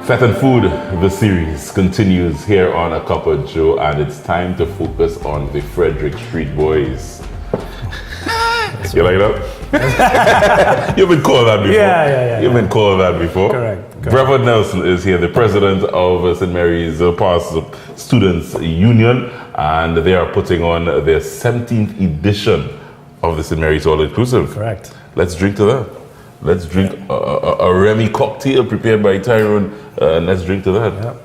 Fete and Food, the series, continues here on A Cup of Joe, and it's time to focus on the Frederick Street Boys. You like that? You've been called that before. Yeah. You've been called that before. Correct. Brevard Nelson is here, the president of St. Mary's Past Students Union, and they are putting on their 17th edition of the St. Mary's All Inclusive. Correct. Let's drink to that. Let's drink a Remy cocktail prepared by Tyrone, and let's drink to that. Yeah.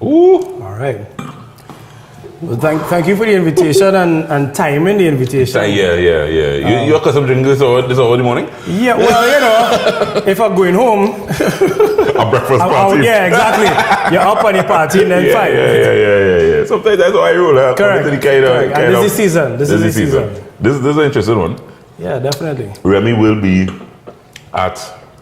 Ooh. All right. Well, thank you for the invitation and timing the invitation. Yeah. You're accustomed to drinking this hour in the morning? Yeah, well, if I'm going home... A breakfast party. Yeah, exactly. You're up on the party and then 5. Yeah. Sometimes that's how I roll. Correct. And this is season. This is the season. This is an interesting one. Yeah, definitely. Remy will be at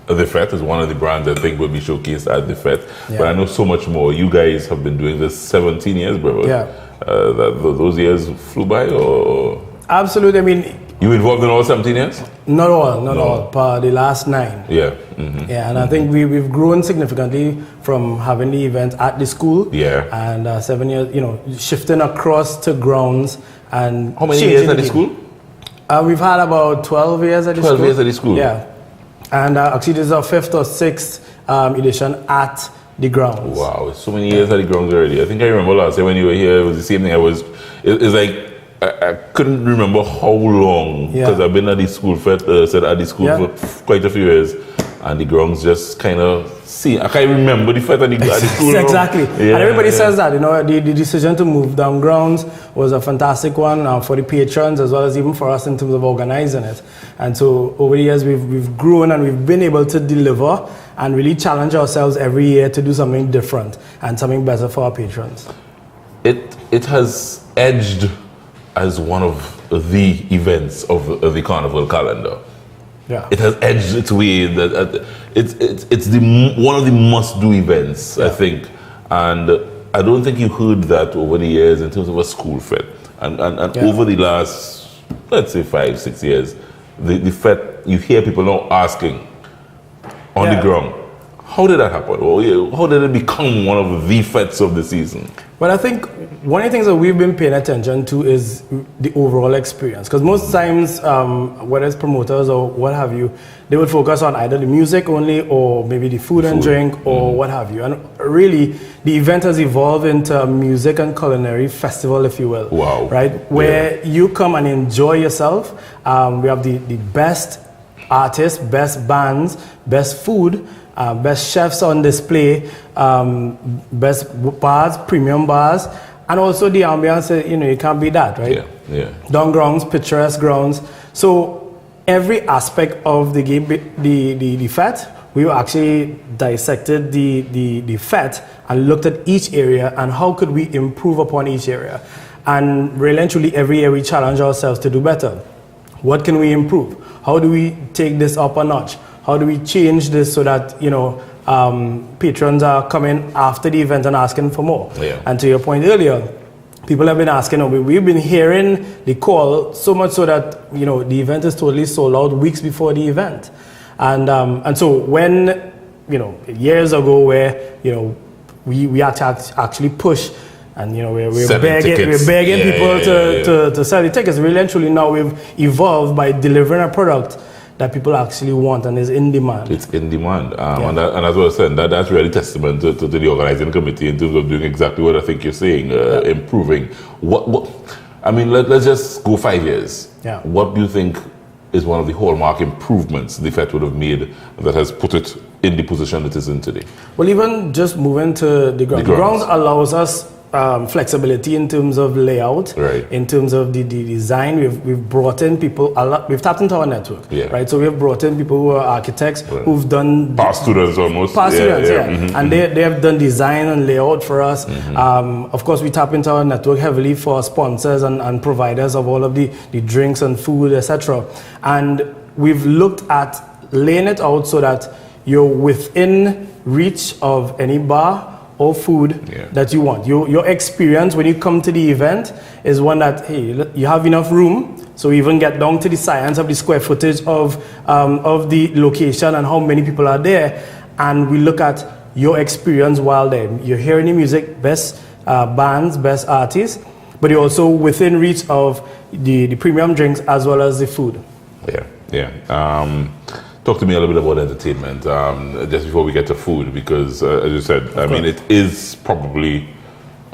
the Fete. Is one of the brands I think will be showcased at the Fete. Yeah. But I know so much more. You guys have been doing this 17 years, brother. Yeah. Those years flew by, or? Absolutely. I mean, you involved in all 17 years? Not all. For the last 9. Yeah. Mm-hmm. Yeah, and I think we've grown significantly from having the event at the school. Yeah. And 7 years, shifting across to grounds and. How many years at the school? We've had about 12 years at the school. 12 years at the school? Yeah. And actually, this is our 5th or 6th edition at the grounds. Wow, so many years at the grounds already. I think I remember last year when you were here, it was the same thing. It's like, I couldn't remember how long, because I've been at the school for quite a few years, and the grounds just kind of I can't remember the Fete at the school. Exactly. Yeah, and everybody says that, the decision to move down grounds was a fantastic one for the patrons as well as even for us in terms of organizing it. And so over the years we've grown and we've been able to deliver and really challenge ourselves every year to do something different and something better for our patrons. It has edged as one of the events of the carnival calendar. Yeah. It has edged its way. It's one of the must-do events, I think. And I don't think you heard that over the years in terms of a school Fete. And over the last, let's say 5-6 years, the Fete, you hear people now asking on the ground, how did that happen? Or how did it become one of the Fetes of the season? Well, I think one of the things that we've been paying attention to is the overall experience. Because most times, whether it's promoters or what have you, they would focus on either the music only or maybe the food and drink or what have you. And really, the event has evolved into a music and culinary festival, if you will. Wow. Right? Where you come and enjoy yourself. We have the best artists, best bands, best food, best chefs on display, best bars, premium bars, and also the ambience, you can't beat that, right? Yeah. Down grounds, picturesque grounds. So every aspect of the game, the Fete, we actually dissected the Fete and looked at each area and how could we improve upon each area. And really and truly every year we challenge ourselves to do better. What can we improve? How do we take this up a notch? How do we change this so that, patrons are coming after the event and asking for more? Yeah. And to your point earlier, people have been asking, we've been hearing the call so much so that, the event is totally sold out weeks before the event. And so when, years ago where, we had to actually push and we're begging people to sell the tickets. Really and truly now we've evolved by delivering a product that people actually want and is in demand. It's in demand. And as I was saying, that's really testament to the organizing committee in terms of doing exactly what I think you're saying, improving. Let's just go 5 years. Yeah. What do you think is one of the hallmark improvements the Fete would have made that has put it in the position it is in today? Well, even just moving to the ground. The grounds allows us flexibility in terms of layout, right. In terms of the design. We've brought in people a lot. We've tapped into our network, right? So we've brought in people who are architects who've done past students almost. Mm-hmm. And they have done design and layout for us. Mm-hmm. Of course, we tap into our network heavily for sponsors and providers of all of the drinks and food, etc. And we've looked at laying it out so that you're within reach of any bar or food that you want. Your experience when you come to the event is one that, hey, you have enough room, So we even get down to the science of the square footage of the location and how many people are there. And we look at your experience while there. You're hearing the music, best bands, best artists, but you're also within reach of the premium drinks as well as the food. Talk to me a little bit about entertainment just before we get to food, because as you said, I mean, it is probably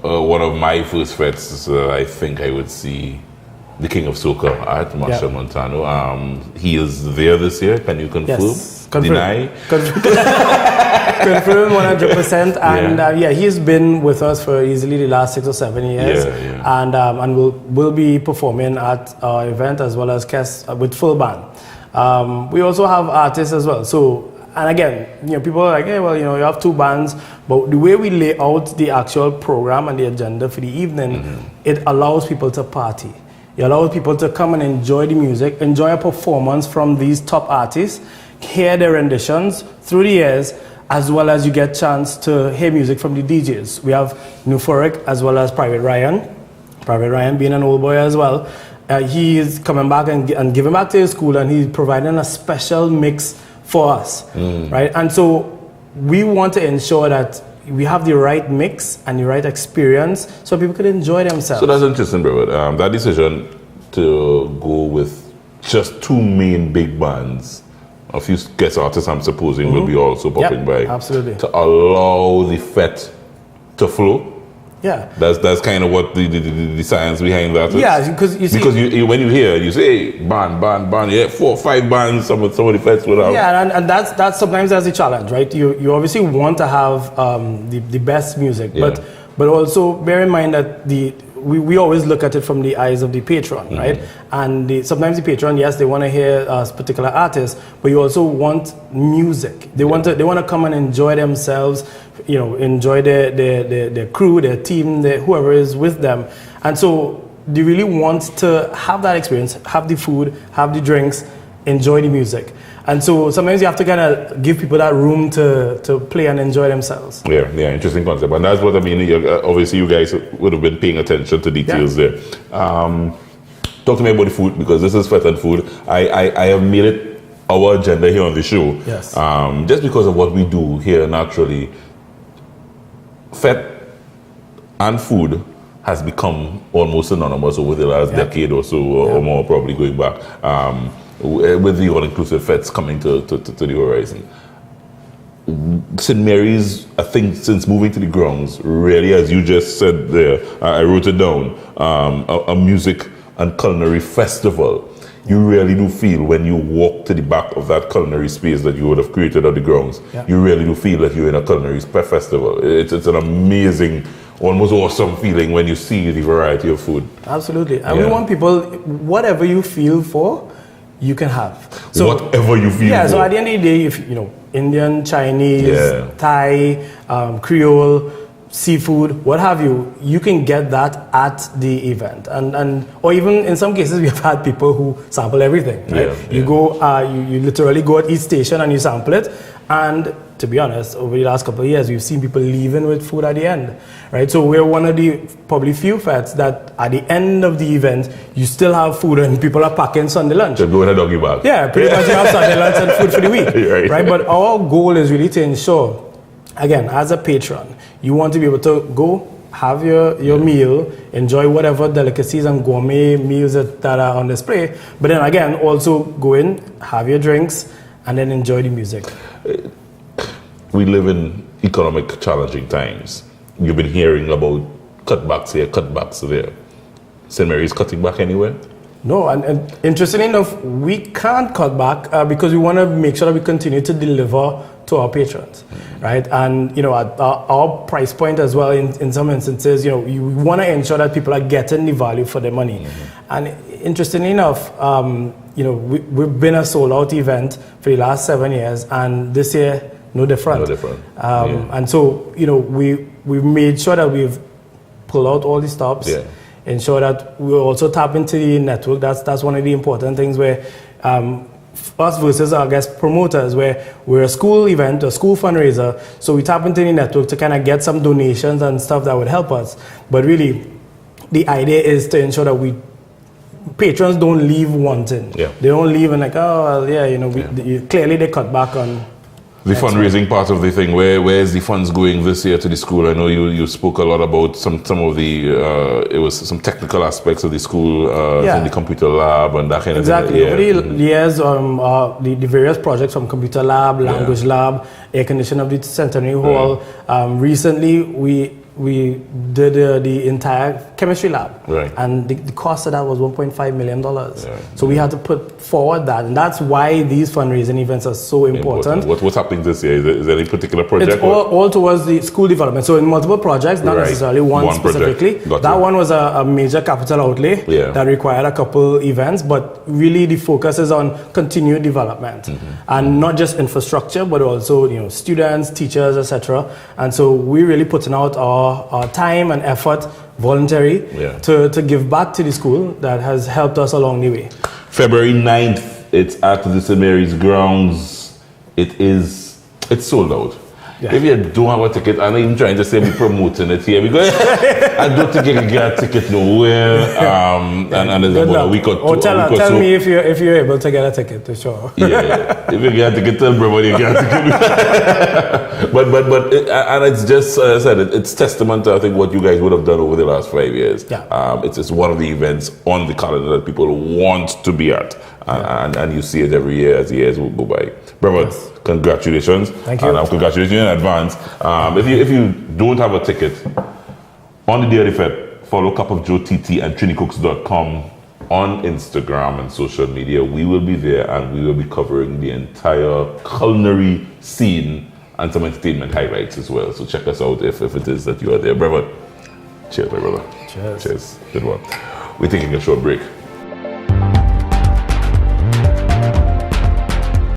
one of my first fetes. I think I would see the King of Soca at Marshall Montano. He is there this year. Can you confirm? Yes. Deny? Confirm 100%. And he's been with us for easily the last 6 or 7 years. And will be performing at our event as well as with full band. We also have artists as well. So, and again, people are like, hey, well, you have 2 bands, but the way we lay out the actual program and the agenda for the evening, it allows people to party. It allows people to come and enjoy the music, enjoy a performance from these top artists, hear their renditions through the years, as well as you get chance to hear music from the DJs. We have Nuforic as well as Private Ryan. Private Ryan being an old boy as well. He is coming back and giving back to his school, and he's providing a special mix for us, right? And so we want to ensure that we have the right mix and the right experience so people can enjoy themselves. So that's interesting, Brevard. That decision to go with just 2 main big bands, a few guest artists I'm supposing will be also popping by. Absolutely. To allow the fete to flow. Yeah, that's kind of what the science behind that is. Yeah, because you see, when you hear, you say band, 4 or 5 bands. Some of the fets will have. Yeah, and that's sometimes that's the challenge, right? You obviously want to have the best music, but also bear in mind that we always look at it from the eyes of the patron, right? And sometimes the patron, yes, they want to hear a particular artist, but you also want music. They want to come and enjoy themselves, enjoy their crew, their team, whoever is with them. And so they really want to have that experience, have the food, have the drinks, enjoy the music. And so sometimes you have to kind of give people that room to play and enjoy themselves. Yeah, interesting concept. And that's what I mean. Obviously, you guys would have been paying attention to details there. Talk to me about the food, because this is Fete and food. I have made it our agenda here on the show. Yes. Just because of what we do here naturally. Fete and food has become almost synonymous over the last decade or so, or more, probably going back. With the all-inclusive fetes coming to the horizon. St. Mary's, I think, since moving to the grounds, really, as you just said there, I wrote it down, a music and culinary festival. You really do feel when you walk to the back of that culinary space that you would have created on the grounds, you really do feel that you're in a culinary festival. It's an amazing, almost awesome feeling when you see the variety of food. Absolutely. And we want people, whatever you feel for, you can have. So whatever you feel. So at the end of the day, if Indian, Chinese, Thai, Creole, seafood, what have you, you can get that at the event. And or even in some cases we have had people who sample everything. Right? You go, you literally go at each station and you sample it. And to be honest, over the last couple of years, we've seen people leaving with food at the end, right? So we're one of the probably few fetes that at the end of the event, you still have food and people are packing Sunday lunch. So go in a doggy bag. Yeah, pretty much you have Sunday lunch and food for the week, right? But our goal is really to ensure, again, as a patron, you want to be able to go, have your meal, enjoy whatever delicacies and gourmet meals that are on display, but then again, also go in, have your drinks, and then enjoy the music. We live in economic challenging times. You've been hearing about cutbacks here, cutbacks there. St. Mary's cutting back anywhere? No, and interestingly enough, we can't cut back because we want to make sure that we continue to deliver to our patrons, right? And at our price point as well, in some instances, you want to ensure that people are getting the value for their money. And interestingly enough, we've been a sold-out event for the last 7 years, and this year, no different. And so, we've made sure that we've pulled out all the stops, ensure that we also tap into the network. That's one of the important things where us versus our guest promoters, where we're a school event, a school fundraiser, so we tap into the network to kind of get some donations and stuff that would help us. But really, the idea is to ensure that we patrons don't leave wanting. Yeah. They don't leave and like, oh, well, yeah, you know, clearly they cut back on the fundraising part of the thing. Where is the funds going this year to the school? I know you spoke a lot about some of the it was some technical aspects of the school, the computer lab and that kind of thing. Exactly. Over the years, the various projects from computer lab, language lab, air conditioning of the Centenary Hall. Recently, we did the entire chemistry lab, and the cost of that was $1.5 million. So we had to put forward that, and that's why these fundraising events are so important. What's happening this year? Is there any particular project? It's all towards the school development. So in multiple projects, not necessarily one specifically. That one was a major capital outlay that required a couple events, but really the focus is on continued development and not just infrastructure, but also students, teachers, etc. And so we're really putting out our time and effort voluntary to give back to the school that has helped us along the way. February 9th, it's at the St. Mary's grounds. It's sold out. If you don't have a ticket, I'm not even trying to say we're promoting it here because I don't think you can get a ticket nowhere. And there's about a week or two. Tell me if you're able to get a ticket to show. If you get a ticket, tell Brevard you get a ticket. but and it's just, as I said, it's testament to I think what you guys would have done over the last 5 years. It's just one of the events on the calendar that people want to be at, and you see it every year as the years will go by. Brevard, congratulations. Thank you. And congratulations in advance. If you don't have a ticket, on the day of the Fete, follow Cup of Joe TT and trinicooks.com on Instagram and social media. We will be there and we will be covering the entire culinary scene and some entertainment highlights as well. So check us out if it is that you are there. Brevard, cheers, my brother. Cheers. Cheers. Good one. We're taking a short break.